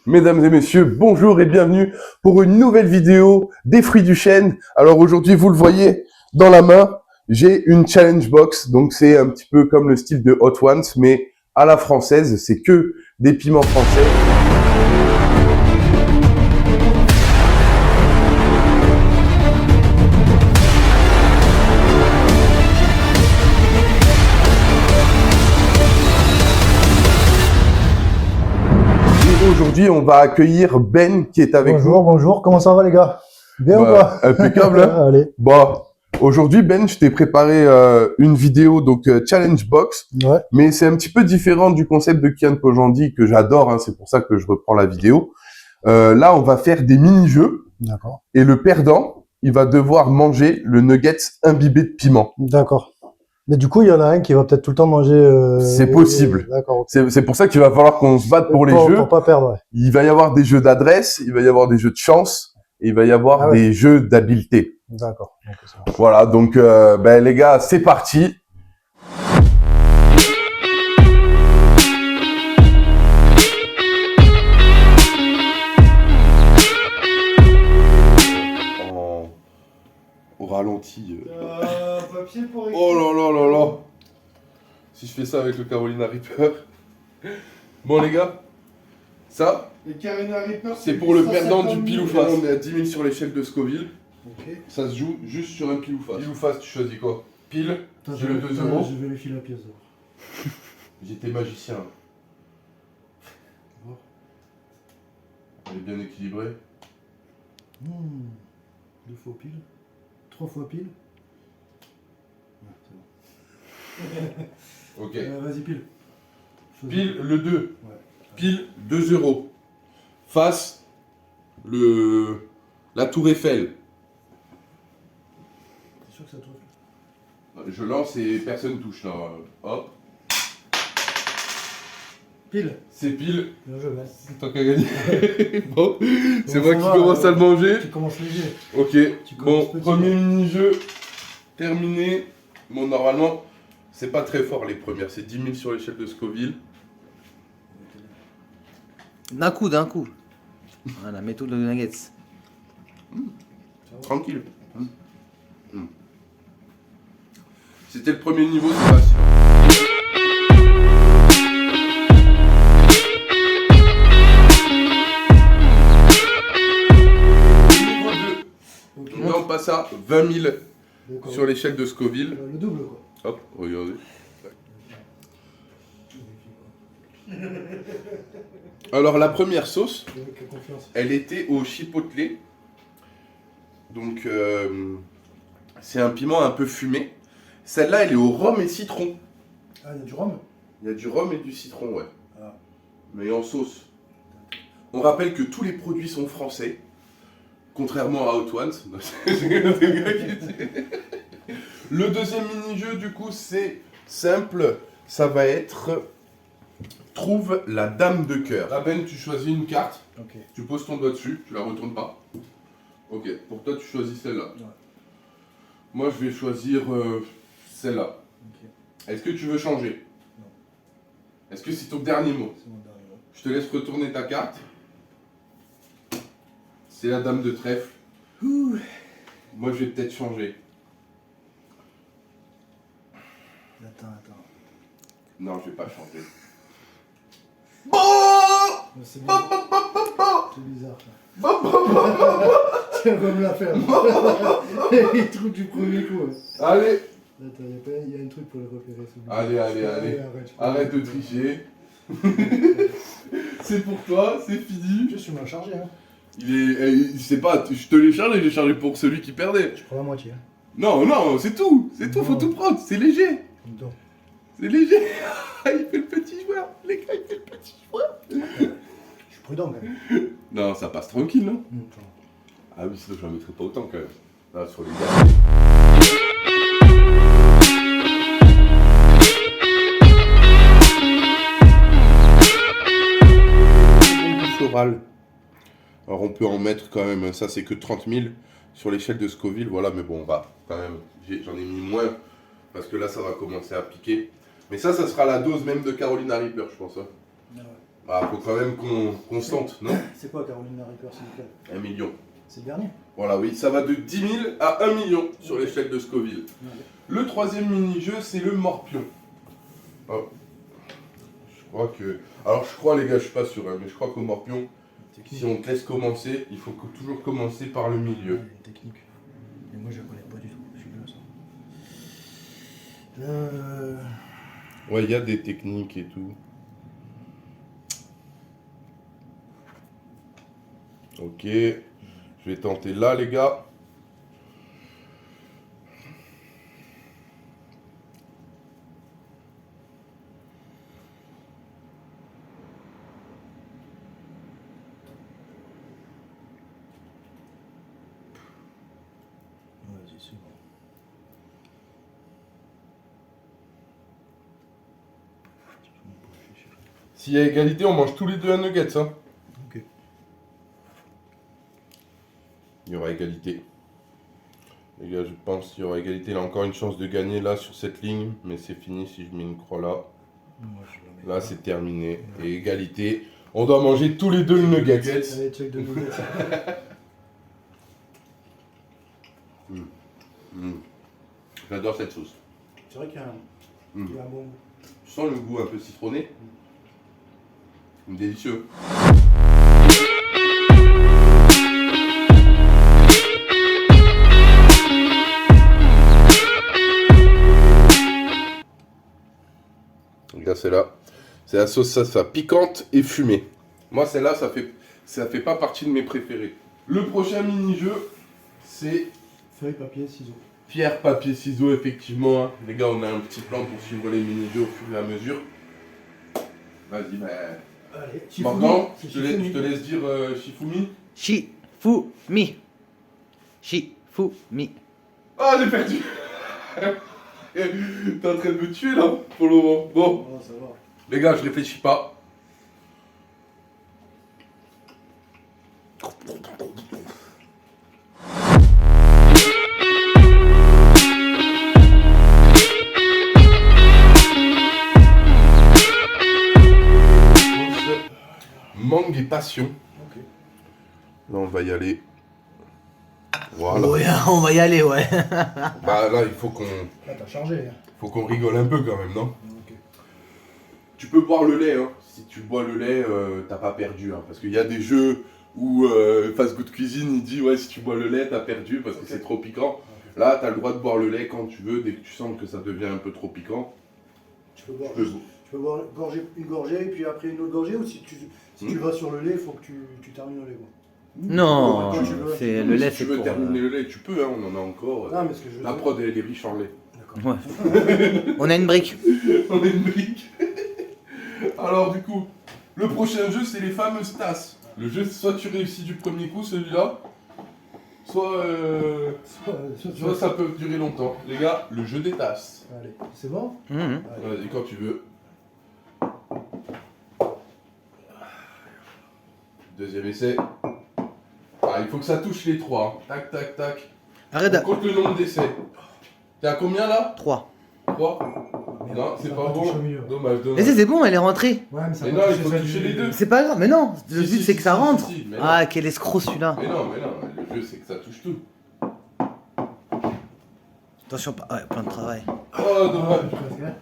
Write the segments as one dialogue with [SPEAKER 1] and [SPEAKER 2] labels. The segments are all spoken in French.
[SPEAKER 1] Mesdames et messieurs, bonjour et bienvenue pour une nouvelle vidéo des fruits du chêne. Alors aujourd'hui, vous le voyez dans la main, j'ai une challenge box. Donc c'est un petit peu comme le style de Hot Ones, mais à la française, c'est que des piments français. Aujourd'hui, on va accueillir Ben qui est avec nous.
[SPEAKER 2] Bonjour, comment ça va les gars? Bien ou pas?
[SPEAKER 1] Impeccable. Hein.
[SPEAKER 2] Allez.
[SPEAKER 1] Bon, aujourd'hui Ben, je t'ai préparé une vidéo donc challenge box,
[SPEAKER 2] Ouais.
[SPEAKER 1] mais c'est un petit peu différent du concept de Kian Kojandi que j'adore. Hein, c'est pour ça que je reprends la vidéo. Là, on va faire des mini-jeux.
[SPEAKER 2] D'accord.
[SPEAKER 1] Et le perdant, il va devoir manger le nuggets imbibé de piment.
[SPEAKER 2] D'accord. Mais du coup, il y en a un qui va peut-être tout le temps manger.
[SPEAKER 1] C'est possible.
[SPEAKER 2] D'accord.
[SPEAKER 1] C'est pour ça qu'il va falloir qu'on se batte pour les jeux.
[SPEAKER 2] Pour pas perdre. Ouais.
[SPEAKER 1] Il va y avoir des jeux d'adresse, il va y avoir des jeux de chance, et il va y avoir des jeux d'habileté.
[SPEAKER 2] D'accord.
[SPEAKER 1] Voilà, donc ben, les gars, c'est parti. Au ralenti.
[SPEAKER 2] Papier pour
[SPEAKER 1] Oh là là là là. Si je fais ça avec le Carolina Reaper. Bon les gars, ça, c'est pour le perdant du pile ou face. On est à 10 000 sur l'échelle de Scoville.
[SPEAKER 2] Okay.
[SPEAKER 1] Ça se joue juste sur un pile ou face. Pile ou face, tu choisis quoi? Pile, j'ai le 2 euros.
[SPEAKER 2] Je vérifie la pièce.
[SPEAKER 1] J'étais magicien. Elle est bien équilibrée.
[SPEAKER 2] 2 fois pile. 3 fois pile.
[SPEAKER 1] Ok.
[SPEAKER 2] Vas-y, pile.
[SPEAKER 1] Pile le 2.
[SPEAKER 2] Ouais.
[SPEAKER 1] Pile 2 euros. Face la tour Eiffel.
[SPEAKER 2] T'es sûr que ça trouve?
[SPEAKER 1] Je lance et personne touche là. Hop.
[SPEAKER 2] Pile.
[SPEAKER 1] C'est pile.
[SPEAKER 2] Bien joué, ouais.
[SPEAKER 1] Tant qu'à gagner. Bon, c'est moi qui commence à le manger.
[SPEAKER 2] Tu commences léger.
[SPEAKER 1] Ok. Bon, premier mini-jeu terminé. Bon, normalement, c'est pas très fort les premières. C'est 10 000 sur l'échelle de Scoville.
[SPEAKER 3] D'un coup. Voilà, mets tout le nuggets.
[SPEAKER 1] Tranquille. C'était le premier niveau, c'est facile. Niveau 2.
[SPEAKER 2] Okay.
[SPEAKER 1] Là, on passe à 20 000 sur l'échelle de Scoville.
[SPEAKER 2] Le double, quoi.
[SPEAKER 1] Hop, regardez. Alors, la première sauce, elle était au chipotle. Donc, c'est un piment un peu fumé. Celle-là, elle est au rhum et citron.
[SPEAKER 2] Ah, il y a du rhum?
[SPEAKER 1] Il y a du rhum et du citron, ouais.
[SPEAKER 2] Ah.
[SPEAKER 1] Mais en sauce. On rappelle que tous les produits sont français. Contrairement à Hot Ones. Le deuxième mini-jeu, du coup, c'est simple. Ça va être... Trouve la dame de cœur. Là, Ben, tu choisis une carte.
[SPEAKER 2] Ok.
[SPEAKER 1] Tu poses ton doigt dessus. Tu la retournes pas. Ok. Pour toi, tu choisis celle-là.
[SPEAKER 2] Ouais.
[SPEAKER 1] Moi, je vais choisir celle-là.
[SPEAKER 2] Ok.
[SPEAKER 1] Est-ce que tu veux changer?
[SPEAKER 2] Non.
[SPEAKER 1] Est-ce que c'est ton dernier mot?
[SPEAKER 2] C'est mon dernier mot.
[SPEAKER 1] Je te laisse retourner ta carte. C'est la dame de trèfle. Ouh. Moi, je vais peut-être changer.
[SPEAKER 2] Attends.
[SPEAKER 1] Non, je vais pas changer.
[SPEAKER 2] C'est bizarre. C'est bizarre, ça. Tu vas me la faire. Il trouve du premier coup. Ouais.
[SPEAKER 1] Allez.
[SPEAKER 2] Attends, il y a un truc pour le repérer.
[SPEAKER 1] Allez. Arrête de tricher. C'est pour toi, c'est fini.
[SPEAKER 2] Je suis mal chargé. Hein.
[SPEAKER 1] Il sait pas, je te l'ai chargé, j'ai chargé pour celui qui perdait.
[SPEAKER 2] Je prends la moitié. Hein.
[SPEAKER 1] Non, c'est tout, faut tout prendre, c'est léger.
[SPEAKER 2] Donc.
[SPEAKER 1] C'est léger. Il fait le petit joueur, les gars, il fait le petit joueur.
[SPEAKER 2] Je suis prudent quand même.
[SPEAKER 1] Non, ça passe tranquille, non? Ah oui, sinon je la mettrais pas autant quand même. Là, sur les gars. Floral. Alors on peut en mettre quand même, ça c'est que 30 000 sur l'échelle de Scoville, voilà, mais bon, on va quand même, j'en ai mis moins, parce que là ça va commencer à piquer. Mais ça sera la dose même de Carolina Reaper, je pense. Hein.
[SPEAKER 2] Ah ouais.
[SPEAKER 1] Ah, faut quand même qu'on se tente, non?
[SPEAKER 2] C'est quoi Carolina Reaper, s'il vous plaît?
[SPEAKER 1] 1 million.
[SPEAKER 2] C'est le dernier?
[SPEAKER 1] Voilà, oui, ça va de 10 000 à 1 million sur l'échelle de Scoville.
[SPEAKER 2] Ouais.
[SPEAKER 1] Le troisième mini-jeu, c'est le morpion. Oh. Je crois que... Alors, je crois, les gars, je suis pas sûr, hein, mais je crois qu'au morpion, si on te laisse commencer, il faut toujours commencer par le milieu.
[SPEAKER 2] Ouais, technique. Mais moi, je connais pas du tout. Je suis là, ça.
[SPEAKER 1] Ouais, il y a des techniques et tout. Ok. Je vais tenter là, les gars.
[SPEAKER 2] Vas-y, c'est bon.
[SPEAKER 1] S'il y a égalité, on mange tous les deux un nuggets, hein.
[SPEAKER 2] Ok.
[SPEAKER 1] Il y aura égalité. Les gars, je pense qu'il y aura égalité. Il a encore une chance de gagner là sur cette ligne, mais c'est fini si je mets une croix là.
[SPEAKER 2] Moi, je la mets
[SPEAKER 1] Là, c'est terminé. Et égalité. On doit manger tous les deux le nugget.
[SPEAKER 2] Allez, check de nuggets.
[SPEAKER 1] J'adore cette sauce.
[SPEAKER 2] C'est vrai qu'il y a un, il y a un bon goût.
[SPEAKER 1] Tu sens le goût un peu citronné? Délicieux. Regarde celle-là. C'est la sauce ça piquante et fumée. Moi, celle-là, ça fait pas partie de mes préférés. Le prochain mini-jeu, c'est
[SPEAKER 2] Feuille, papier, ciseaux.
[SPEAKER 1] pierre, papier, ciseaux, effectivement. Hein. Les gars, on a un petit plan pour suivre les mini-jeux au fur et à mesure. Vas-y, ben...
[SPEAKER 2] Allez,
[SPEAKER 1] Morgan,
[SPEAKER 2] c'est
[SPEAKER 1] je te laisse dire Shifumi.
[SPEAKER 3] Shifumi. Shifumi.
[SPEAKER 1] Ah, j'ai perdu. T'es en train de me tuer là, pour le moment. Bon,
[SPEAKER 2] Oh, ça va.
[SPEAKER 1] les gars, je réfléchis pas. Mangue et passion.
[SPEAKER 2] Ok.
[SPEAKER 1] Là, on va y aller. Voilà.
[SPEAKER 3] Ouais, on va y aller, ouais.
[SPEAKER 1] Bah là, il faut qu'on
[SPEAKER 2] Là, t'as chargé. Hein.
[SPEAKER 1] rigole un peu quand même, non?
[SPEAKER 2] Ok.
[SPEAKER 1] Tu peux boire le lait, hein. Si tu bois le lait, t'as pas perdu, hein. Parce qu'il y a des jeux où Fast Good Cuisine, il dit ouais, si tu bois le lait, t'as perdu parce que c'est trop piquant.
[SPEAKER 2] Ok.
[SPEAKER 1] Là, t'as le droit de boire le lait quand tu veux, dès que tu sens que ça devient un peu trop piquant.
[SPEAKER 2] Tu peux boire,
[SPEAKER 1] Tu peux-
[SPEAKER 2] tu peux boire une gorgée et puis après une autre gorgée, ou si tu vas sur le lait, il faut que tu termines le lait. Quoi.
[SPEAKER 3] Non,
[SPEAKER 2] Quand tu veux.
[SPEAKER 3] c'est le lait,
[SPEAKER 1] Si
[SPEAKER 3] c'est
[SPEAKER 1] tu veux
[SPEAKER 3] pour.
[SPEAKER 1] terminer le lait, tu peux, hein, on en a encore.
[SPEAKER 2] Non, mais ce que je veux
[SPEAKER 1] La
[SPEAKER 2] dire.
[SPEAKER 1] prod, elle est riche en lait.
[SPEAKER 2] D'accord.
[SPEAKER 3] Ouais. On a une brique.
[SPEAKER 1] On a une brique. Alors du coup, le prochain jeu, c'est les fameuses tasses. Le jeu, soit tu réussis du premier coup, celui-là, soit ça peut durer longtemps. Les gars, le jeu des tasses.
[SPEAKER 2] Allez, c'est bon?
[SPEAKER 3] Mhm.
[SPEAKER 2] Allez.
[SPEAKER 1] Vas-y, quand tu veux. Deuxième essai. Ah, il faut que ça touche les trois. Hein. Tac, tac, tac.
[SPEAKER 3] Arrête
[SPEAKER 1] On compte le nombre d'essais. T'es à combien là?
[SPEAKER 3] 3.
[SPEAKER 1] 3.
[SPEAKER 2] Merde,
[SPEAKER 1] Non, c'est
[SPEAKER 2] ça
[SPEAKER 1] pas
[SPEAKER 2] va toucher
[SPEAKER 1] bon.
[SPEAKER 2] au milieu.
[SPEAKER 1] Dommage,
[SPEAKER 3] Mais
[SPEAKER 1] dommage.
[SPEAKER 3] c'est bon, elle est rentrée.
[SPEAKER 2] Ouais, mais ça
[SPEAKER 1] Mais
[SPEAKER 2] va
[SPEAKER 1] non, il
[SPEAKER 2] toucher
[SPEAKER 1] faut
[SPEAKER 2] celle
[SPEAKER 1] toucher
[SPEAKER 2] du-
[SPEAKER 1] les deux.
[SPEAKER 3] C'est pas grave, mais non. Le
[SPEAKER 1] Si,
[SPEAKER 3] but
[SPEAKER 1] si,
[SPEAKER 3] c'est
[SPEAKER 1] si,
[SPEAKER 3] que ça
[SPEAKER 1] si,
[SPEAKER 3] rentre.
[SPEAKER 1] si, mais non.
[SPEAKER 3] Ah, quel escroc celui-là.
[SPEAKER 1] Mais non, le jeu c'est que ça touche tout.
[SPEAKER 3] Attention, ouais, plein de travail.
[SPEAKER 1] Oh, dommage.
[SPEAKER 2] Presque, hein.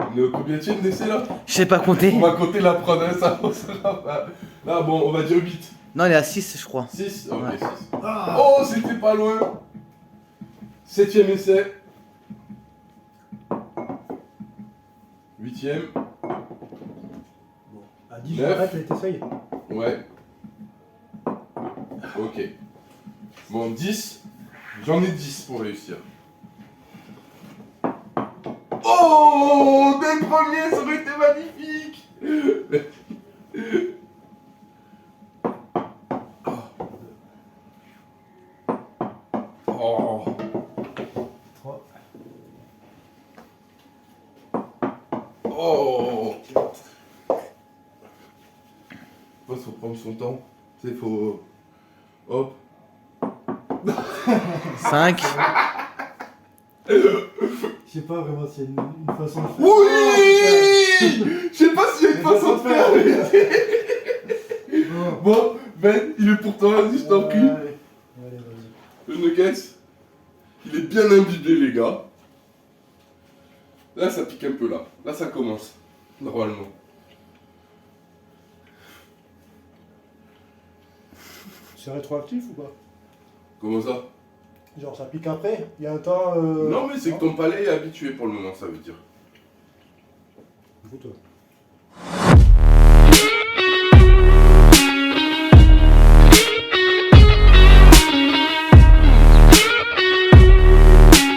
[SPEAKER 1] On est au combienième d'essai là?
[SPEAKER 3] Je sais pas compter.
[SPEAKER 1] On va compter la prod, hein, ça sera pas. Là, bon, on va dire 8.
[SPEAKER 3] Non, elle est à 6, je crois.
[SPEAKER 1] 6? Ok,
[SPEAKER 3] Ouais.
[SPEAKER 1] 6.
[SPEAKER 2] Ah,
[SPEAKER 1] Oh, c'était pas loin. 7ème essai. 8ème.
[SPEAKER 2] bon. À 10,
[SPEAKER 1] Neuf.
[SPEAKER 2] j'arrête et t'essayes.
[SPEAKER 1] Ouais. Ok. Bon, 10. J'en ai 10 pour réussir. Oh, dès le premier, ça aurait été magnifique. Oh.
[SPEAKER 2] 3.
[SPEAKER 1] Oh. Faut prendre son temps. C'est faut. Hop.
[SPEAKER 3] 5.
[SPEAKER 2] Je sais pas vraiment s'il y a une façon de faire.
[SPEAKER 1] Oui. Je sais pas s'il y a une façon de faire.
[SPEAKER 2] Bon.
[SPEAKER 1] Bon, Ben, il est pour toi, vas-y, je t'en prie.
[SPEAKER 2] Allez, vas-y.
[SPEAKER 1] Le nuggets, il est bien imbibé, les gars. Là, ça pique un peu, là. Là, ça commence, normalement.
[SPEAKER 2] C'est rétroactif ou pas?
[SPEAKER 1] Comment ça?
[SPEAKER 2] Genre ça pique après? Il y a un temps.
[SPEAKER 1] Non, mais c'est que ton palais est habitué pour le moment, ça veut dire.
[SPEAKER 2] Écoute,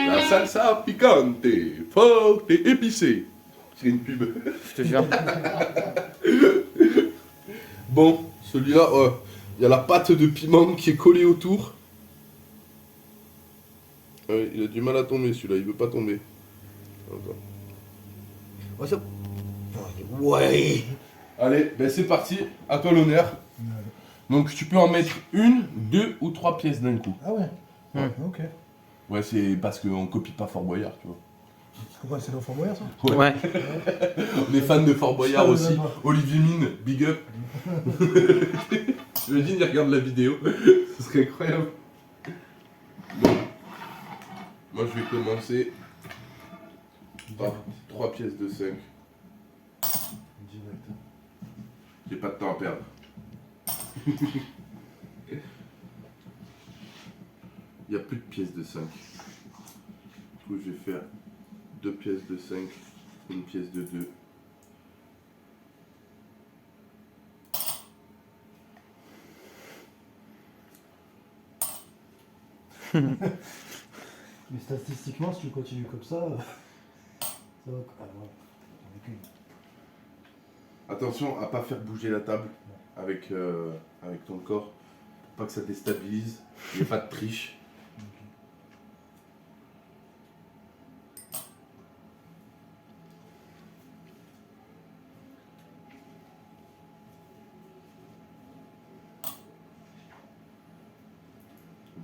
[SPEAKER 1] La salsa picante, forte et épicée. C'est une pub.
[SPEAKER 3] Je te jure.
[SPEAKER 1] Bon, celui-là, il y a la pâte de piment qui est collée autour. Ouais, il a du mal à tomber celui-là, il veut pas tomber. Attends.
[SPEAKER 3] Ouais, ça- Ouais.
[SPEAKER 1] Allez, ben c'est parti, à toi l'honneur. Donc tu peux en mettre une, deux ou trois pièces d'un coup.
[SPEAKER 2] ah ouais? Ok.
[SPEAKER 1] Ouais, c'est parce qu'on copie pas Fort Boyard, tu vois.
[SPEAKER 2] Pourquoi c'est l'enfant moyen ça?
[SPEAKER 3] Ouais.
[SPEAKER 1] On est fan de Fort Boyard
[SPEAKER 2] Ça,
[SPEAKER 1] aussi.
[SPEAKER 2] je sais pas.
[SPEAKER 1] Olivier Mine, big up. J'imagine, il regarde la vidéo. Ce serait incroyable. Bon. Moi, je vais commencer par 3 pièces de 5.
[SPEAKER 2] Direct.
[SPEAKER 1] J'ai pas de temps à perdre. Il n'y a plus de pièces de 5. Du coup, je vais faire 2 pièces de 5, une pièce de 2.
[SPEAKER 2] Mais statistiquement, si tu continues comme ça va. Ah voilà. J'en ai qu'une.
[SPEAKER 1] Attention à pas faire bouger la table avec ton corps pour pas que ça déstabilise. Il n'y a pas de triche.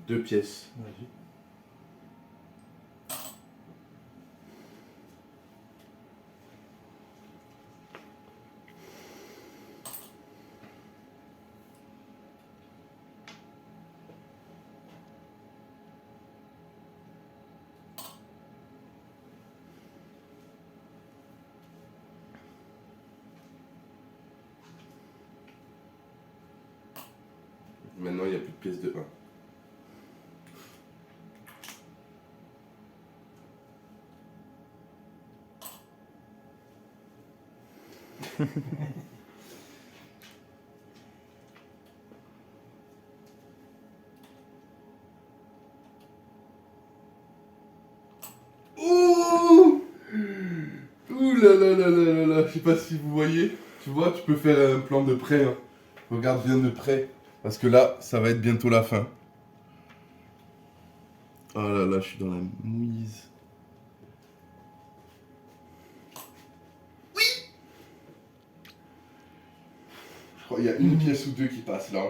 [SPEAKER 1] Deux pièces.
[SPEAKER 2] Vas-y.
[SPEAKER 1] Maintenant, il n'y a plus de pièces de 1. Ouh! Ouh là là là là là là, je sais pas si vous voyez. Tu vois, tu peux faire un plan de près. Hein. Regarde bien de près. Parce que là, ça va être bientôt la fin. Oh là là, je suis dans la mouise. Oui! Je crois qu'il y a une pièce ou deux qui passent là.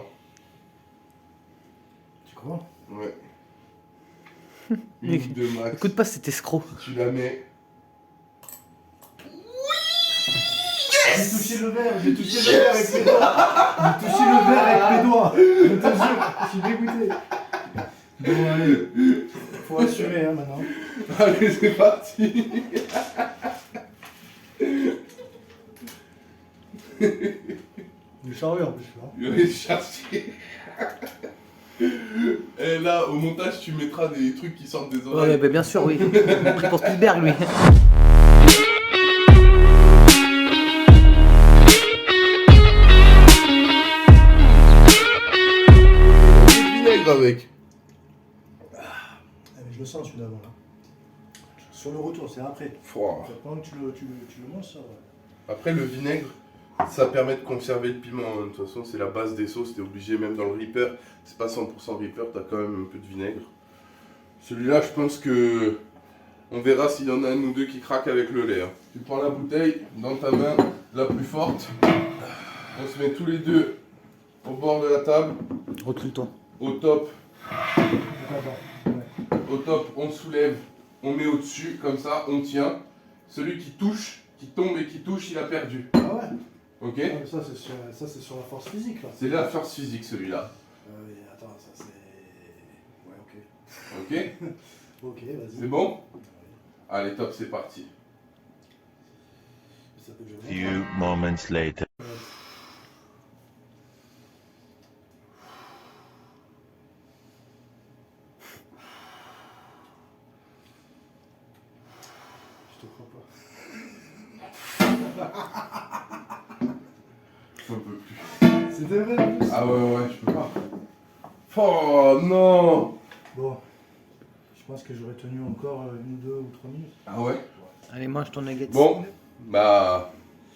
[SPEAKER 2] Tu crois?
[SPEAKER 1] Ouais. Une ou deux max.
[SPEAKER 3] Écoute pas cet escroc.
[SPEAKER 1] Tu la mets.
[SPEAKER 2] J'ai touché le verre, j'ai touché le verre avec mes doigts. J'ai touché le verre avec mes doigts. Je te jure, je suis dégoûté. Bon, allez. Faut assumer, hein, maintenant.
[SPEAKER 1] Allez, c'est parti.
[SPEAKER 2] Du chariot en plus, là.
[SPEAKER 1] Je vais chercher. Et là, au montage, tu mettras des trucs qui sortent des
[SPEAKER 3] Ouais,
[SPEAKER 1] oreilles.
[SPEAKER 3] bah, bien sûr, oui. Il a pris pour Spielberg, lui.
[SPEAKER 1] Du vinaigre avec.
[SPEAKER 2] Ah, mais je le sens celui d'avant là. Sur le retour, c'est après.
[SPEAKER 1] Froid.
[SPEAKER 2] Pendant que tu le manges, ça va.
[SPEAKER 1] Après, le vinaigre, ça permet de conserver le piment. Hein. De toute façon, c'est la base des sauces. T'es obligé, même dans le Reaper, c'est pas 100% Reaper, t'as quand même un peu de vinaigre. Celui-là, je pense que on verra s'il y en a un ou deux qui craquent avec le lait. Hein. Tu prends la bouteille dans ta main, la plus forte. On se met tous les deux au bord de la table.
[SPEAKER 3] Recule-toi.
[SPEAKER 1] Au top,
[SPEAKER 2] Attends, ouais.
[SPEAKER 1] au top, on soulève, on met au-dessus, comme ça, on tient. Celui qui touche, qui tombe et qui touche, il a perdu.
[SPEAKER 2] Ah ouais.
[SPEAKER 1] Ok?
[SPEAKER 2] Ah, mais ça c'est sur la force physique là.
[SPEAKER 1] C'est la force physique celui-là.
[SPEAKER 2] Oui, attends, ça c'est... Ouais, ok.
[SPEAKER 1] Ok?
[SPEAKER 2] Ok, vas-y.
[SPEAKER 1] C'est bon? Allez, top, c'est parti.
[SPEAKER 2] Ça peut que je
[SPEAKER 4] Few moments later.
[SPEAKER 2] Je te crois pas.
[SPEAKER 1] J'en peux plus.
[SPEAKER 2] C'était vrai en plus.
[SPEAKER 1] Ah ouais, je peux pas. Oh non!
[SPEAKER 2] Bon, je pense que j'aurais tenu encore 1, 2 ou 3 minutes.
[SPEAKER 1] Ah ouais?
[SPEAKER 3] Allez, mange ton nugget.
[SPEAKER 1] Bon, bah...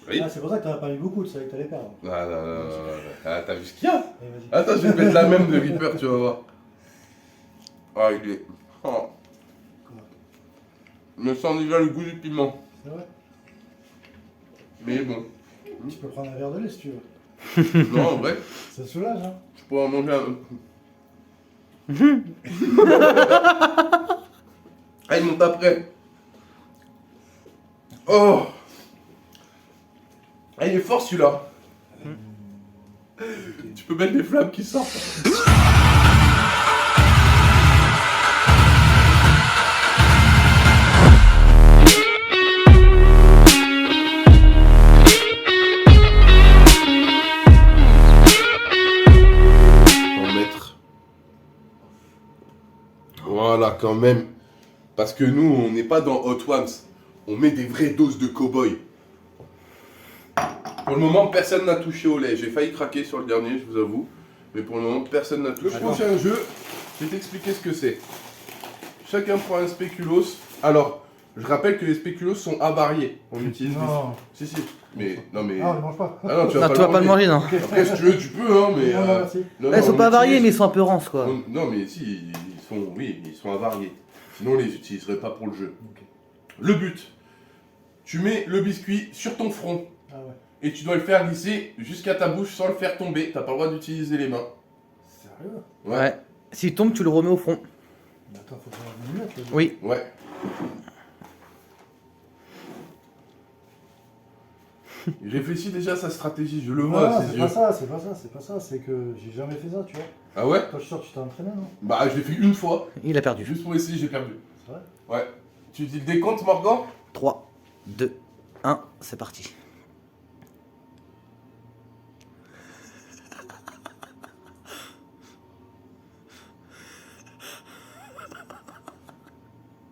[SPEAKER 1] Oui.
[SPEAKER 2] Ah, c'est pour ça que t'en as pas mis beaucoup, tu savais que t'allais perdre.
[SPEAKER 1] Ah, non, non, non, non. Ah, t'as vu ce qu'il y a?
[SPEAKER 2] Allez, vas-y.
[SPEAKER 1] Attends, je vais te mettre la même de Reaper, tu vas voir. Ah, il est... Oh. Je me sens déjà le goût du piment.
[SPEAKER 2] C'est vrai.
[SPEAKER 1] Mais bon.
[SPEAKER 2] Tu peux prendre un verre de lait si tu veux.
[SPEAKER 1] Non, en vrai,
[SPEAKER 2] Ça te soulage, hein.
[SPEAKER 1] je pourrais en manger un... Ah, il monte après. Oh. Ah, il est fort celui-là. Tu peux mettre des flammes qui sortent. En mettre. Voilà, quand même. Parce que nous, on n'est pas dans Hot Ones. On met des vraies doses de cow-boy. Pour le moment, personne n'a touché au lait. J'ai failli craquer sur le dernier, je vous avoue. Mais pour le moment, personne n'a touché. Le prochain jeu, je vais t'expliquer ce que c'est. Chacun prend un spéculoos. Alors, je rappelle que les spéculoos sont avariés. On utilise
[SPEAKER 2] Non.
[SPEAKER 1] des... Si. Mais, non mais...
[SPEAKER 2] Ah, on ne mange pas.
[SPEAKER 1] Ah non, tu
[SPEAKER 3] Non, tu vas pas le manger, non.
[SPEAKER 1] Après, si tu veux, tu peux, hein, mais...
[SPEAKER 2] Non, non, merci.
[SPEAKER 1] non,
[SPEAKER 3] Ils sont
[SPEAKER 1] on
[SPEAKER 3] pas variés,
[SPEAKER 1] utilise-
[SPEAKER 3] mais ils sont un peu rances, quoi.
[SPEAKER 1] Non, mais si, ils sont... Oui, ils sont avariés. Sinon, on les utiliserait pas pour le jeu.
[SPEAKER 2] Ok.
[SPEAKER 1] Le but, tu mets le biscuit sur ton front
[SPEAKER 2] Ah ouais.
[SPEAKER 1] et tu dois le faire glisser jusqu'à ta bouche sans le faire tomber. T'as pas le droit d'utiliser les mains.
[SPEAKER 2] Sérieux?
[SPEAKER 3] Ouais. S'il tombe, tu le remets au front.
[SPEAKER 2] Mais attends, faut faire une minute là.
[SPEAKER 3] Oui.
[SPEAKER 1] Ouais. Il réfléchit déjà à sa stratégie, je le vois
[SPEAKER 2] Non,
[SPEAKER 1] à ses
[SPEAKER 2] c'est
[SPEAKER 1] yeux.
[SPEAKER 2] pas ça, c'est pas ça, c'est pas ça, c'est que j'ai jamais fait ça, tu vois.
[SPEAKER 1] Ah ouais?
[SPEAKER 2] Toi, je suis sûr que tu t'es entraîné, non?
[SPEAKER 1] Bah, je l'ai fait une fois,
[SPEAKER 3] Il a perdu.
[SPEAKER 1] juste pour essayer, j'ai perdu.
[SPEAKER 2] C'est vrai?
[SPEAKER 1] Ouais. Tu dis le décompte, Morgan?
[SPEAKER 3] 3, 2, 1, c'est parti.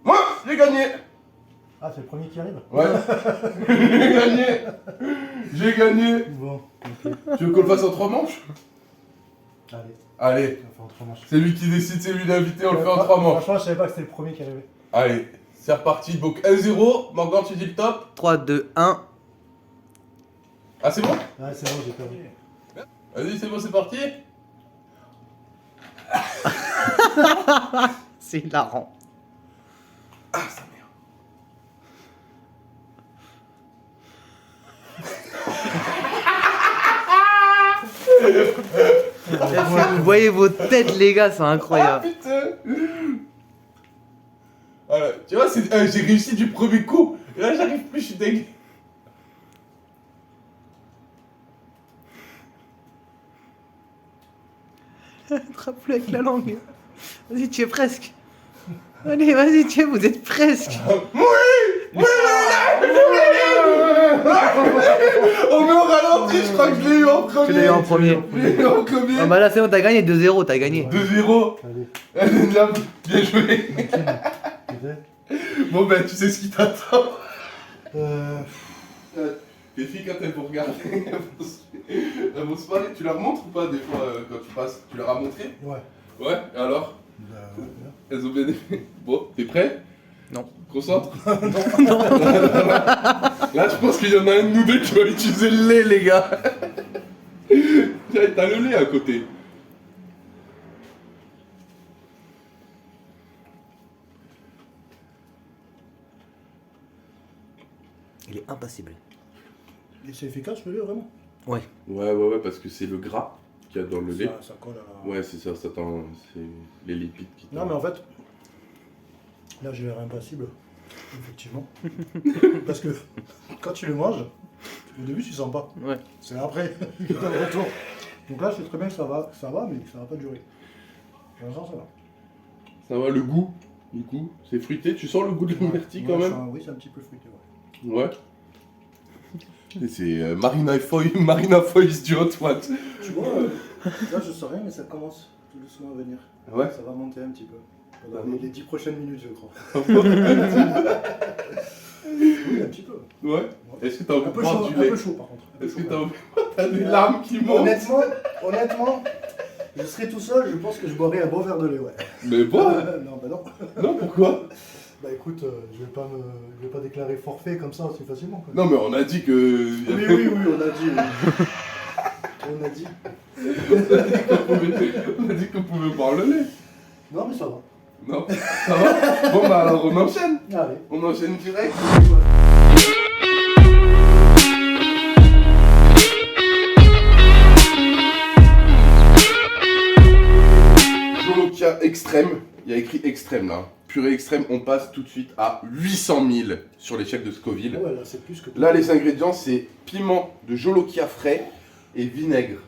[SPEAKER 1] Moi, j'ai gagné!
[SPEAKER 2] Ah, c'est le premier qui arrive?
[SPEAKER 1] Ouais. J'ai gagné! J'ai gagné!
[SPEAKER 2] Bon, ok.
[SPEAKER 1] Tu veux qu'on le fasse en 3 manches?
[SPEAKER 2] Allez,
[SPEAKER 1] Allez,
[SPEAKER 2] on va faire en 3 manches.
[SPEAKER 1] c'est lui qui décide, c'est lui l'invité, on le fait en 3 manches.
[SPEAKER 2] Franchement, je savais pas que c'était le premier qui arrivait.
[SPEAKER 1] Allez, c'est reparti. Donc 1-0, Morgan, tu dis le top.
[SPEAKER 3] 3, 2, 1.
[SPEAKER 1] Ah, c'est bon?
[SPEAKER 2] Ouais, c'est bon, j'ai perdu.
[SPEAKER 1] Vas-y, c'est bon, c'est parti.
[SPEAKER 3] C'est hilarant.
[SPEAKER 1] Ah, sa mère.
[SPEAKER 3] Vous voyez vos têtes, les gars, c'est
[SPEAKER 1] Ah,
[SPEAKER 3] incroyable.
[SPEAKER 1] putain. Voilà, tu vois, j'ai réussi du premier coup. Et là, j'arrive plus, je suis deg.
[SPEAKER 3] Attrape-le avec la langue. Vas-y, tu es presque. Allez, vas-y, tu es, vous êtes presque.
[SPEAKER 1] On met au ralenti, je crois que je l'ai eu en premier.
[SPEAKER 3] Tu l'as eu en premier.
[SPEAKER 1] Je l'ai eu en premier.
[SPEAKER 3] Ah bah là, c'est bon, t'as gagné 2-0, t'as gagné.
[SPEAKER 1] 2-0.
[SPEAKER 2] Allez,
[SPEAKER 1] Là, bien joué.
[SPEAKER 2] peut-être.
[SPEAKER 1] Bon, ben, tu sais ce qui t'attend. Les filles, quand elles vont regarder, elles vont se parler. Tu leur montres ou pas des fois quand tu passes? Tu leur as montré?
[SPEAKER 2] Ouais.
[SPEAKER 1] Ouais, et alors?
[SPEAKER 2] Bah, ouais, bien.
[SPEAKER 1] Elles ont bien aimé. Bon, t'es prêt?
[SPEAKER 3] Non.
[SPEAKER 1] Concentre. Là, je pense qu'il y en a un de nous deux qui va utiliser le lait, les gars. Tiens, t'as le lait à côté.
[SPEAKER 3] Il est impassible.
[SPEAKER 2] Et c'est efficace le lait, vraiment?
[SPEAKER 3] Ouais.
[SPEAKER 1] Ouais, parce que c'est le gras qu'il y a dans le lait.
[SPEAKER 2] Ça colle à...
[SPEAKER 1] Ouais, c'est ça, c'est les lipides qui
[SPEAKER 2] Non, mais en fait, Là, j'ai l'air impassible, effectivement. Parce que quand tu le manges, au début, tu sens pas.
[SPEAKER 3] Ouais.
[SPEAKER 2] C'est après, que t'as le retour. Donc là, je sais très bien que ça va, mais ça va pas durer. Pour l'instant, ça va.
[SPEAKER 1] Ça va, le goût, du coup, c'est fruité. Tu sens le goût de la myrtille quand même?
[SPEAKER 2] Oui, c'est un petit peu fruité, ouais.
[SPEAKER 1] Ouais. Et c'est Marina Foïs du Hot One.
[SPEAKER 2] Tu vois, là, je sens rien, mais ça commence tout doucement à venir.
[SPEAKER 1] Ouais.
[SPEAKER 2] Ça va monter un petit peu. Pendant les 10 prochaines minutes, je crois. Oui, un petit peu.
[SPEAKER 1] Ouais. Est-ce que t'as envie
[SPEAKER 2] Un
[SPEAKER 1] de
[SPEAKER 2] peu
[SPEAKER 1] boire
[SPEAKER 2] chaud,
[SPEAKER 1] du
[SPEAKER 2] un
[SPEAKER 1] lait?
[SPEAKER 2] peu chaud par contre. Un peu
[SPEAKER 1] Est-ce que
[SPEAKER 2] chaud,
[SPEAKER 1] t'as
[SPEAKER 2] quand
[SPEAKER 1] envie... T'as des larmes qui montent?
[SPEAKER 2] Honnêtement, je serais tout seul, je pense que je boirais un bon verre de lait, ouais.
[SPEAKER 1] Mais bon.
[SPEAKER 2] Non, bah non.
[SPEAKER 1] Non, pourquoi?
[SPEAKER 2] Bah écoute, je vais pas déclarer forfait comme ça aussi facilement. Quoi.
[SPEAKER 1] Non, mais on a dit que...
[SPEAKER 2] Oui, on a dit. On a dit.
[SPEAKER 1] On a dit qu'on pouvait boire le lait.
[SPEAKER 2] Non, mais ça va.
[SPEAKER 1] Non, ça va? Bon, bah alors on enchaîne.
[SPEAKER 2] Allez.
[SPEAKER 1] On enchaîne direct. Jolokia extrême. Il y a écrit extrême là. Purée extrême, on passe tout de suite à 800 000 sur l'échelle de Scoville.
[SPEAKER 2] Ouais, là, c'est plus que tout.
[SPEAKER 1] Là, les ingrédients, c'est piment de Jolokia frais et vinaigre.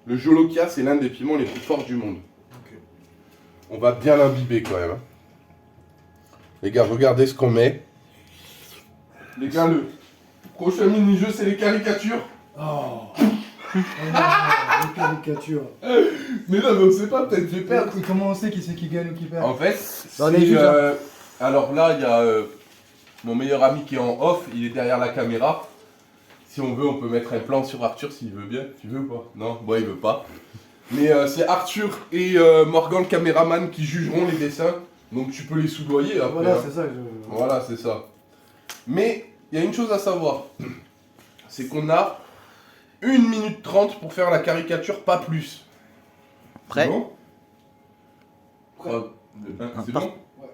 [SPEAKER 1] Le Jolokia, c'est l'un des piments les plus forts du monde.
[SPEAKER 2] Ok.
[SPEAKER 1] On va bien l'imbiber quand même. Hein. Les gars, regardez ce qu'on met. Les gars, le prochain mini-jeu, c'est les caricatures.
[SPEAKER 2] Oh. Les caricatures.
[SPEAKER 1] Mais non, mais on sait pas, peut-être je vais perdre.
[SPEAKER 2] Et comment on sait qui c'est qui gagne ou qui perd?
[SPEAKER 1] En fait,
[SPEAKER 3] On est
[SPEAKER 1] c'est,
[SPEAKER 3] juste là.
[SPEAKER 1] alors là, il y a mon meilleur ami qui est en off, il est derrière la caméra. Si on veut, on peut mettre un plan sur Arthur s'il veut bien. Tu veux ou pas? Non, bon, il veut pas. Mais c'est Arthur et Morgan, le caméraman, qui jugeront les dessins. Donc tu peux les soudoyer après.
[SPEAKER 2] Voilà,
[SPEAKER 1] hein.
[SPEAKER 2] c'est ça que
[SPEAKER 1] Voilà, c'est ça. Mais il y a une chose à savoir. C'est qu'on a 1 minute 30 pour faire la caricature, pas plus.
[SPEAKER 3] Prêt?
[SPEAKER 1] C'est bon?
[SPEAKER 2] Prêt.
[SPEAKER 1] C'est
[SPEAKER 3] par-
[SPEAKER 1] bon?
[SPEAKER 2] Ouais.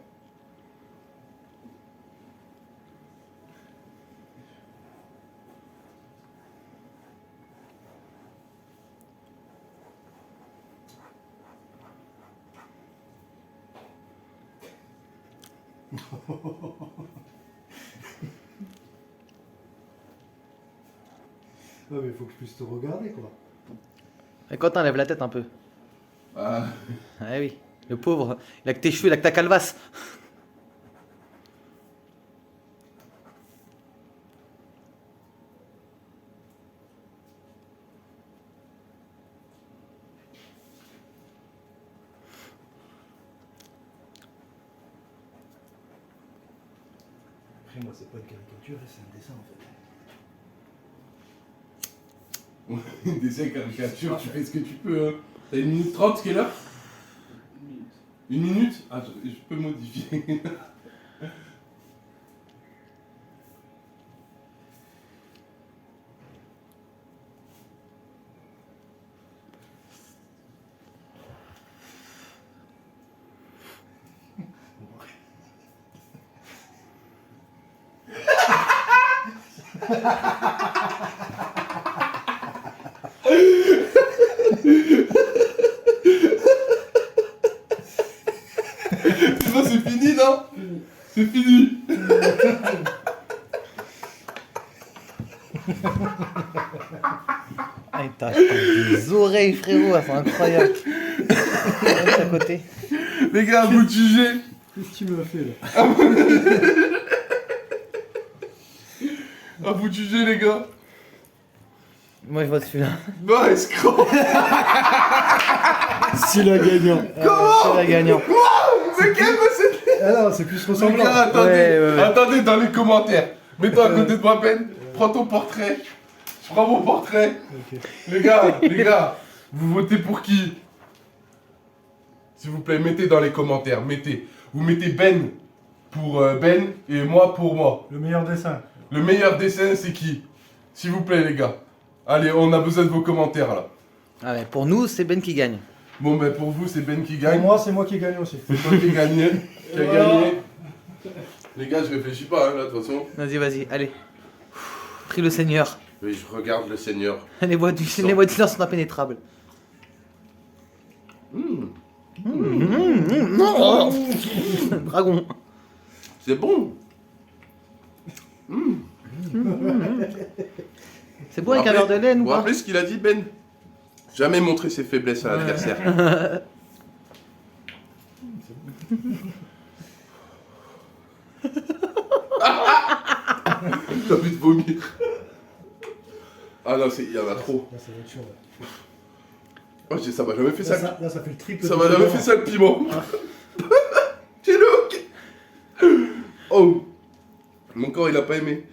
[SPEAKER 2] Ouais, mais il faut que je puisse te regarder, quoi.
[SPEAKER 3] Et quand t'enlèves la tête un peu.
[SPEAKER 1] Ah,
[SPEAKER 3] Ah oui, le pauvre. Il a que tes cheveux, il a que ta calvasse.
[SPEAKER 2] Après, moi, c'est pas une caricature, c'est un dessin, en fait.
[SPEAKER 1] dessin caricature, tu fais ce que tu peux. Hein. T'as 1 minute 30, quelle heure? 1 minute? Ah, je peux modifier. Non, c'est fini, non? C'est fini.
[SPEAKER 3] Ah, t'as des oreilles, frérot, c'est incroyable. Reste à côté.
[SPEAKER 1] Les gars, vous jugez.
[SPEAKER 2] Qu'est-ce que tu m'as fait, là?
[SPEAKER 1] À vous de juger, les gars.
[SPEAKER 3] Moi, je vois celui-là.
[SPEAKER 1] Non, escroc.
[SPEAKER 2] C'est la gagnant.
[SPEAKER 3] C'est la gagnant.
[SPEAKER 1] Mais quel c'est...
[SPEAKER 2] Ah non, c'est plus
[SPEAKER 1] Les
[SPEAKER 2] ressemblant.
[SPEAKER 1] gars, attendez,
[SPEAKER 3] Ouais.
[SPEAKER 1] attendez dans les commentaires. Mets-toi à côté de moi, Ben. Prends ton portrait. Je prends mon portrait.
[SPEAKER 2] Ok.
[SPEAKER 1] Les gars, vous votez pour qui? S'il vous plaît, mettez dans les commentaires. Mettez. Vous mettez Ben pour Ben et moi pour moi.
[SPEAKER 2] Le meilleur dessin.
[SPEAKER 1] Le meilleur dessin, c'est qui? S'il vous plaît, les gars. Allez, on a besoin de vos commentaires là.
[SPEAKER 3] Ah ouais, pour nous, c'est Ben qui gagne.
[SPEAKER 1] Bon, ben pour vous, c'est Ben qui
[SPEAKER 2] Pour
[SPEAKER 1] gagne.
[SPEAKER 2] moi, c'est moi qui gagne aussi.
[SPEAKER 1] C'est toi qui gagne. Qui a
[SPEAKER 2] Voilà.
[SPEAKER 1] gagné. Les gars, je réfléchis pas, hein, là, de toute façon.
[SPEAKER 3] Vas-y, allez. Prie le Seigneur.
[SPEAKER 1] Oui, je regarde le Seigneur.
[SPEAKER 3] Les voix du silence sont impénétrables.
[SPEAKER 1] Mmh.
[SPEAKER 3] Non. Dragon.
[SPEAKER 1] C'est bon.
[SPEAKER 3] C'est bon avec un verre de laine
[SPEAKER 1] Vous
[SPEAKER 3] ou
[SPEAKER 1] vous
[SPEAKER 3] pas?
[SPEAKER 1] rappelez ce qu'il a dit, Ben? Jamais montrer ses faiblesses à l'adversaire. T'as envie de vomir. Ah non, il y en a trop.
[SPEAKER 2] Là, ça va être chaud. Là,
[SPEAKER 1] Oh, ça m'a jamais fait ça.
[SPEAKER 2] là, ça fait le triple.
[SPEAKER 1] Ça
[SPEAKER 2] du
[SPEAKER 1] m'a jamais
[SPEAKER 2] piment.
[SPEAKER 1] fait ça le piment. J'ai le Oh. Mon corps il a pas aimé.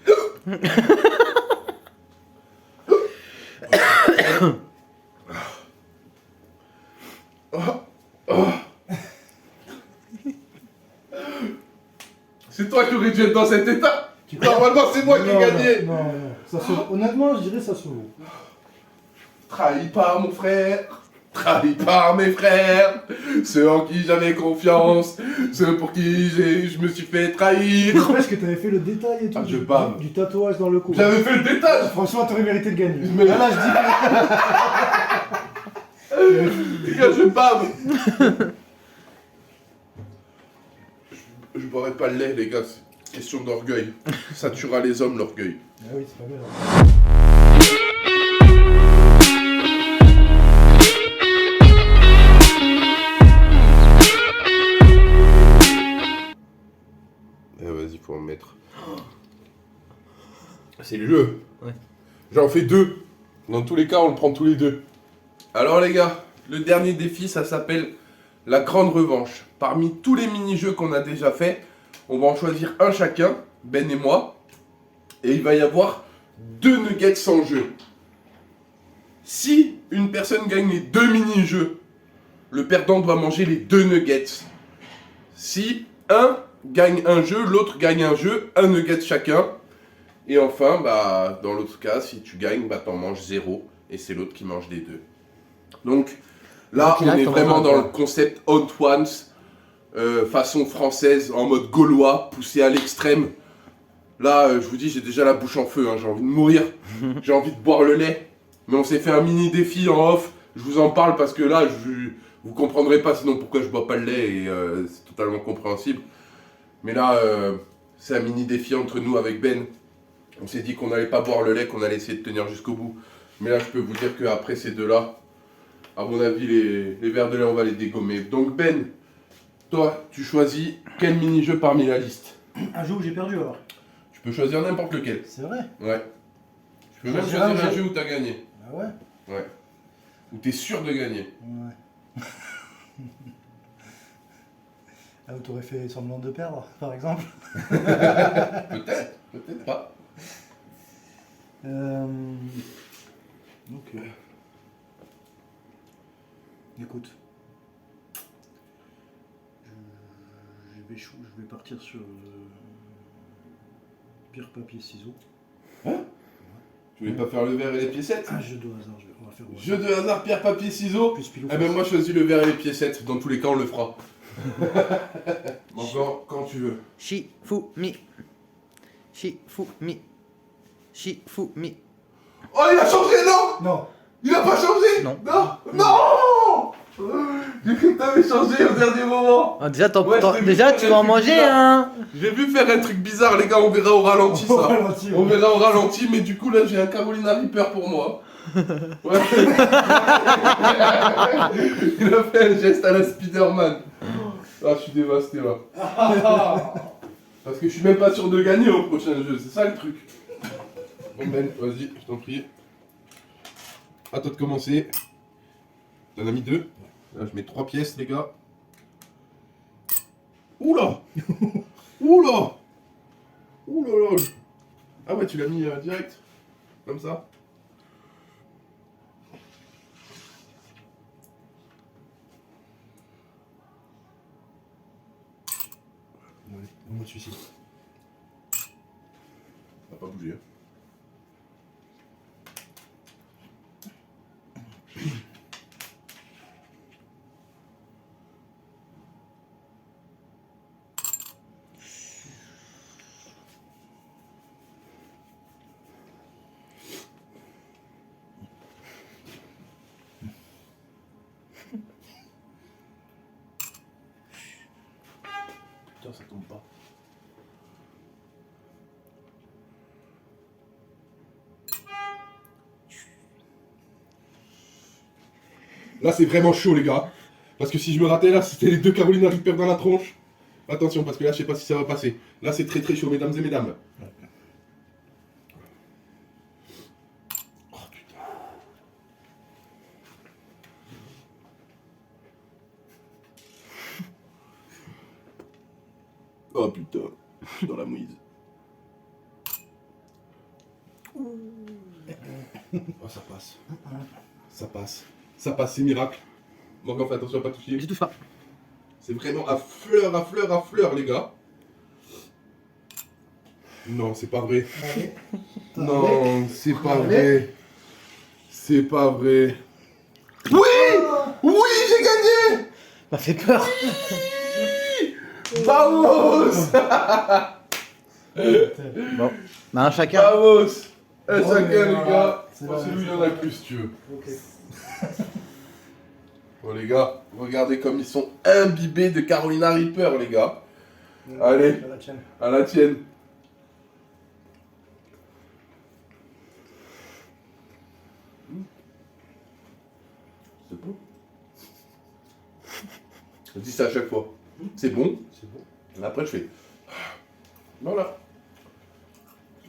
[SPEAKER 1] C'est toi qui aurais dû être dans cet état. Normalement c'est moi qui ai gagné.
[SPEAKER 2] Non, non. Ça se... Honnêtement, je dirais ça se vaut.
[SPEAKER 1] Trahi par mon frère, trahi par mes frères, ceux en qui j'avais confiance, ceux pour qui je me suis fait trahir.
[SPEAKER 2] Parce que t'avais fait le détail et tout.
[SPEAKER 1] Ah, je bave.
[SPEAKER 2] Du tatouage dans le cou.
[SPEAKER 1] J'avais fait le détail.
[SPEAKER 2] Franchement, t'aurais mérité de gagner.
[SPEAKER 1] Mais-
[SPEAKER 2] Là, je
[SPEAKER 1] Les gars, je bave. Je boirai pas le lait, les gars. C'est question d'orgueil. Ça tuera les hommes, l'orgueil.
[SPEAKER 2] dis. Ah oui, c'est pas bien. Hein.
[SPEAKER 1] Eh, vas-y, faut en mettre. C'est le jeu.
[SPEAKER 3] Ouais.
[SPEAKER 1] J'en fais 2. Dans tous les cas, on le prend tous les 2. Alors, les gars, le dernier défi, ça s'appelle la grande revanche. Parmi tous les mini-jeux qu'on a déjà fait, on va en choisir un chacun, Ben et moi. Et il va y avoir 2 nuggets en jeu. Si une personne gagne les 2 mini-jeux, le perdant doit manger les 2 nuggets. Si un gagne un jeu, l'autre gagne un jeu, un nugget chacun. Et enfin, bah, dans l'autre cas, si tu gagnes, bah, t'en manges 0. Et c'est l'autre qui mange les 2. Donc, là,
[SPEAKER 3] Donc, là,
[SPEAKER 1] on est
[SPEAKER 3] t'en
[SPEAKER 1] vraiment
[SPEAKER 3] manges
[SPEAKER 1] dans
[SPEAKER 3] un.
[SPEAKER 1] le concept Hot Ones, façon française, en mode gaulois, poussé à l'extrême. Là, je vous dis, j'ai déjà la bouche en feu, hein, j'ai envie de mourir. J'ai envie de boire le lait. Mais on s'est fait un mini défi en off. Je vous en parle parce que là, vous comprendrez pas sinon pourquoi je bois pas le lait et c'est totalement compréhensible. Mais là, c'est un mini défi entre nous avec Ben. On s'est dit qu'on n'allait pas boire le lait, qu'on allait essayer de tenir jusqu'au bout. Mais là, je peux vous dire qu'après ces deux-là, à mon avis, les verres de lait, on va les dégommer. Donc Ben, toi, tu choisis quel mini-jeu parmi la liste?
[SPEAKER 2] Un jeu où j'ai perdu alors.
[SPEAKER 1] Tu peux choisir n'importe lequel.
[SPEAKER 2] C'est vrai.
[SPEAKER 1] Ouais. Tu peux même
[SPEAKER 2] Choisir
[SPEAKER 1] choisir
[SPEAKER 2] un
[SPEAKER 1] un
[SPEAKER 2] jeu.
[SPEAKER 1] jeu où t'as gagné.
[SPEAKER 2] Ah ouais.
[SPEAKER 1] Ouais. Où t'es sûr de gagner.
[SPEAKER 2] Ouais. Ah, où t'aurais fait semblant de perdre, par exemple.
[SPEAKER 1] Peut-être, peut-être pas.
[SPEAKER 2] Ok. Écoute. Je vais partir sur pierre, papier, ciseaux.
[SPEAKER 1] Tu voulais pas faire le verre et les piécettes?
[SPEAKER 2] Ah, jeu de hasard, on va faire au
[SPEAKER 1] Jeu de hasard, pierre, papier, ciseaux.
[SPEAKER 2] Plus pile ou
[SPEAKER 1] Eh ben
[SPEAKER 2] face.
[SPEAKER 1] moi je choisis le verre et les piécettes. Dans tous les cas on le fera. Encore quand tu veux.
[SPEAKER 3] Shifumi. Shifumi. Shifumi.
[SPEAKER 1] Oh il a changé non?
[SPEAKER 2] Non.
[SPEAKER 1] Il a pas changé?
[SPEAKER 3] Non.
[SPEAKER 1] Non. Non. J'ai cru que t'avais changé au dernier moment.
[SPEAKER 3] Ah, déjà,
[SPEAKER 1] Ouais, je t'ai vu
[SPEAKER 3] déjà
[SPEAKER 1] faire
[SPEAKER 3] tu
[SPEAKER 1] un
[SPEAKER 3] vas en
[SPEAKER 1] truc
[SPEAKER 3] manger,
[SPEAKER 1] bizarre.
[SPEAKER 3] hein.
[SPEAKER 1] J'ai vu faire un truc bizarre les gars, on verra au ralenti
[SPEAKER 2] Au
[SPEAKER 1] ça.
[SPEAKER 2] ralenti,
[SPEAKER 1] On
[SPEAKER 2] ouais.
[SPEAKER 1] verra au ralenti mais du coup là j'ai un Carolina Reaper pour moi. Ouais. Il a fait un geste à la Spider-Man. Ah je suis dévasté là. Parce que je suis même pas sûr de gagner au prochain jeu, c'est ça le truc. Bon Ben, vas-y, je t'en prie. À toi de commencer. T'en as mis 2. Là je mets 3 pièces les gars. Oula. Oula. Oula. Ah ouais tu l'as mis direct. Comme ça.
[SPEAKER 2] Allez, en mode suicide.
[SPEAKER 1] Ça va pas bouger. Putain, ça tombe pas. Là, c'est vraiment chaud, les gars. Parce que si je me ratais là, si c'était les deux Carolina Reaper dans la tronche. Attention, parce que là, je sais pas si ça va passer. Là, c'est très très chaud, mesdames et mesdames. Oh putain. Oh putain, je suis dans la mouise. Oh, ça passe. Ça passe. Ça passe, c'est miracle. Morgan, fais attention à pas toucher.
[SPEAKER 3] Je touche pas.
[SPEAKER 1] C'est vraiment à fleur, à fleur, à fleur, les gars. Non, c'est pas vrai.
[SPEAKER 2] Allez.
[SPEAKER 1] Non, c'est pas vrai. C'est pas vrai. Oui! Oui, j'ai gagné!
[SPEAKER 3] M'a fait peur.
[SPEAKER 1] Vamos!
[SPEAKER 3] Bon, bah un chacun.
[SPEAKER 1] Vamos! Un
[SPEAKER 2] Bon,
[SPEAKER 1] chacun,
[SPEAKER 2] mais
[SPEAKER 1] les
[SPEAKER 2] voilà.
[SPEAKER 1] gars.
[SPEAKER 2] C'est
[SPEAKER 1] Oh,
[SPEAKER 2] là,
[SPEAKER 1] celui, il y
[SPEAKER 2] c'est
[SPEAKER 1] en a plus, si tu veux.
[SPEAKER 2] Ok.
[SPEAKER 1] Bon, les gars, regardez comme ils sont imbibés de Carolina Reaper, les gars. Allez.
[SPEAKER 2] À la tienne.
[SPEAKER 1] À la tienne. C'est bon. Je dis ça à chaque fois. C'est bon.
[SPEAKER 2] C'est bon.
[SPEAKER 1] Et après, je fais. Voilà.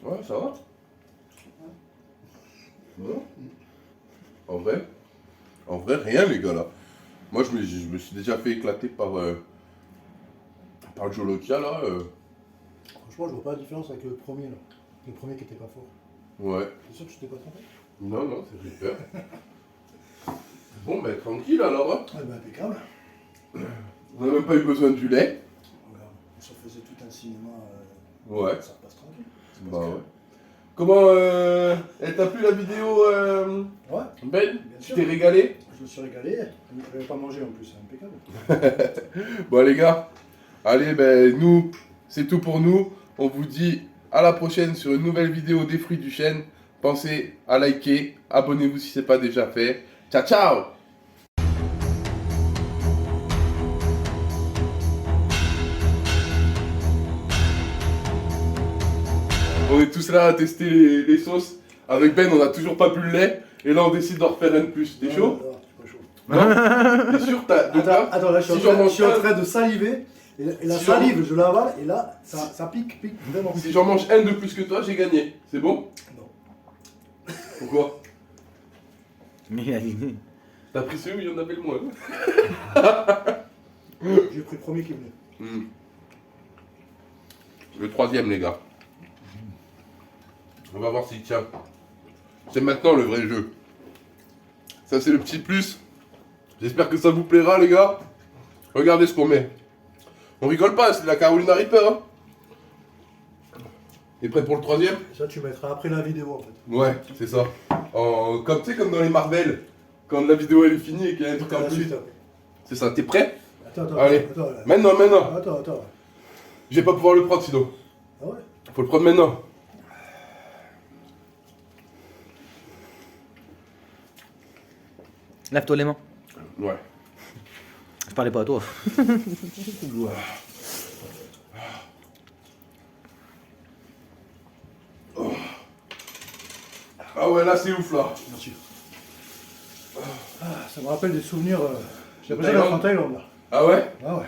[SPEAKER 1] Ouais, ça va. Non. En vrai, rien, les gars, là. Moi, je me suis déjà fait éclater par le Jolokia, là.
[SPEAKER 2] Franchement, je vois pas la différence avec le premier là. Le premier qui était pas fort.
[SPEAKER 1] Ouais.
[SPEAKER 2] T'es sûr que tu t'es pas trompé?
[SPEAKER 1] Non, non, c'est Reaper. Bon, ben, tranquille, alors. Hein.
[SPEAKER 2] Ah bah impeccable.
[SPEAKER 1] On n'a même pas eu besoin du lait.
[SPEAKER 2] Voilà. Si on faisait tout un cinéma,
[SPEAKER 1] Ouais.
[SPEAKER 2] ça passe tranquille. Ça passe
[SPEAKER 1] Bah
[SPEAKER 2] calme.
[SPEAKER 1] ouais. Comment elle t'a plu la vidéo
[SPEAKER 2] Ouais,
[SPEAKER 1] Ben?
[SPEAKER 2] bien
[SPEAKER 1] Tu
[SPEAKER 2] sûr.
[SPEAKER 1] t'es régalé?
[SPEAKER 2] Je me suis régalé. Je n'avais pas mangé en plus, c'est impeccable.
[SPEAKER 1] Bon les gars, allez ben nous, c'est tout pour nous. On vous dit à la prochaine sur une nouvelle vidéo des fruits du chêne. Pensez à liker, abonnez-vous si ce n'est pas déjà fait. Ciao ciao! On est tous là à tester les sauces. Avec Ben, on n'a toujours pas bu le lait. Et là, on décide d'en refaire un de plus. T'es chaud?
[SPEAKER 2] Non, je suis pas chaud.
[SPEAKER 1] Non? T'es sûr? Donc là,
[SPEAKER 2] Attends, là, je suis,
[SPEAKER 1] si
[SPEAKER 2] en
[SPEAKER 1] j'en
[SPEAKER 2] train,
[SPEAKER 1] mange
[SPEAKER 2] je suis en
[SPEAKER 1] un-
[SPEAKER 2] train de saliver. Et la
[SPEAKER 1] Si j'en-
[SPEAKER 2] salive, je l'avale. Et là, ça pique vraiment.
[SPEAKER 1] si j'en mange un de plus que toi, j'ai gagné. C'est bon?
[SPEAKER 2] Non.
[SPEAKER 1] Pourquoi?
[SPEAKER 3] Mais il a dit.
[SPEAKER 1] T'as pris celui où il y en avait le moins.
[SPEAKER 2] J'ai pris le premier qui venait.
[SPEAKER 1] Hmm. Le troisième, les gars. On va voir s'il tient. C'est maintenant le vrai jeu. Ça, c'est le petit plus. J'espère que ça vous plaira, les gars. Regardez ce qu'on met. On rigole pas, c'est de la Carolina Reaper. Hein. T'es prêt pour le troisième?
[SPEAKER 2] Ça, tu mettras après la vidéo en fait.
[SPEAKER 1] Ouais, c'est ça. Comme, tu sais, comme dans les Marvel. Quand la vidéo elle est finie et qu'il y a un truc en
[SPEAKER 2] La
[SPEAKER 1] plus.
[SPEAKER 2] suite, après.
[SPEAKER 1] C'est ça, t'es prêt?
[SPEAKER 2] Attends,
[SPEAKER 1] Allez.
[SPEAKER 2] attends.
[SPEAKER 1] Maintenant.
[SPEAKER 2] Attends.
[SPEAKER 1] Je vais pas pouvoir le prendre sinon.
[SPEAKER 2] Ah ouais?
[SPEAKER 1] Faut le prendre maintenant.
[SPEAKER 3] Lave-toi les mains.
[SPEAKER 1] Ouais.
[SPEAKER 3] Je parlais pas à toi.
[SPEAKER 1] Ah ouais, là c'est ouf là.
[SPEAKER 2] Merci. Ah, ça me rappelle des souvenirs. J'ai l'impression d'être en Thaïlande là.
[SPEAKER 1] Ah ouais?
[SPEAKER 2] Ah ouais.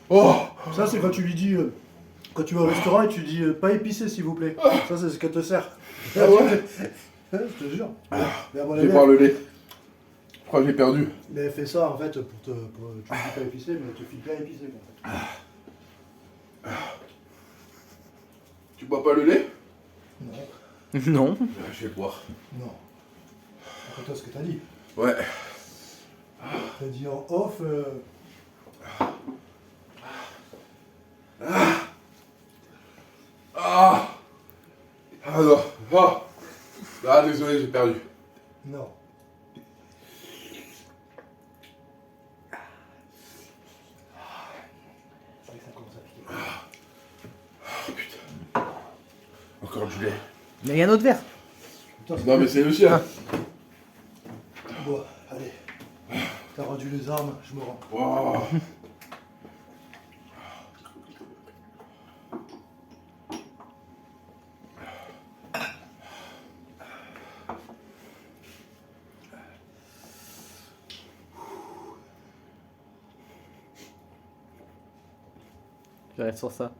[SPEAKER 1] Oh!
[SPEAKER 2] Ça, c'est quand tu lui dis. Quand tu vas au restaurant et tu dis pas épicé s'il vous plaît. Ça, c'est ce qu'elle te sert.
[SPEAKER 1] Ah ouais?
[SPEAKER 2] Je te jure. Mais à mon
[SPEAKER 1] Je
[SPEAKER 2] avis,
[SPEAKER 1] vais boire le lait. Je crois que j'ai perdu.
[SPEAKER 2] mais elle fait ça en fait pour te. Tu lui dis pas épicé, mais elle te file bien épicé. En fait.
[SPEAKER 1] Tu bois pas le lait?
[SPEAKER 2] Non.
[SPEAKER 3] Non.
[SPEAKER 1] Je vais boire.
[SPEAKER 2] Non. Raconte-toi ce que t'as dit.
[SPEAKER 1] Ouais.
[SPEAKER 2] T'as dit en off.
[SPEAKER 1] Ah! Ah non. Ah! Ah désolé, j'ai perdu.
[SPEAKER 2] Non. C'est vrai que ça commence à piquer.
[SPEAKER 1] Oh putain. Encore du lait.
[SPEAKER 3] Mais il y a un autre verre.
[SPEAKER 2] Putain,
[SPEAKER 1] Non mais c'est le sien.
[SPEAKER 2] Bon, allez. T'as rendu les armes, je me rends.
[SPEAKER 1] Wow.
[SPEAKER 3] J'arrive sur ça.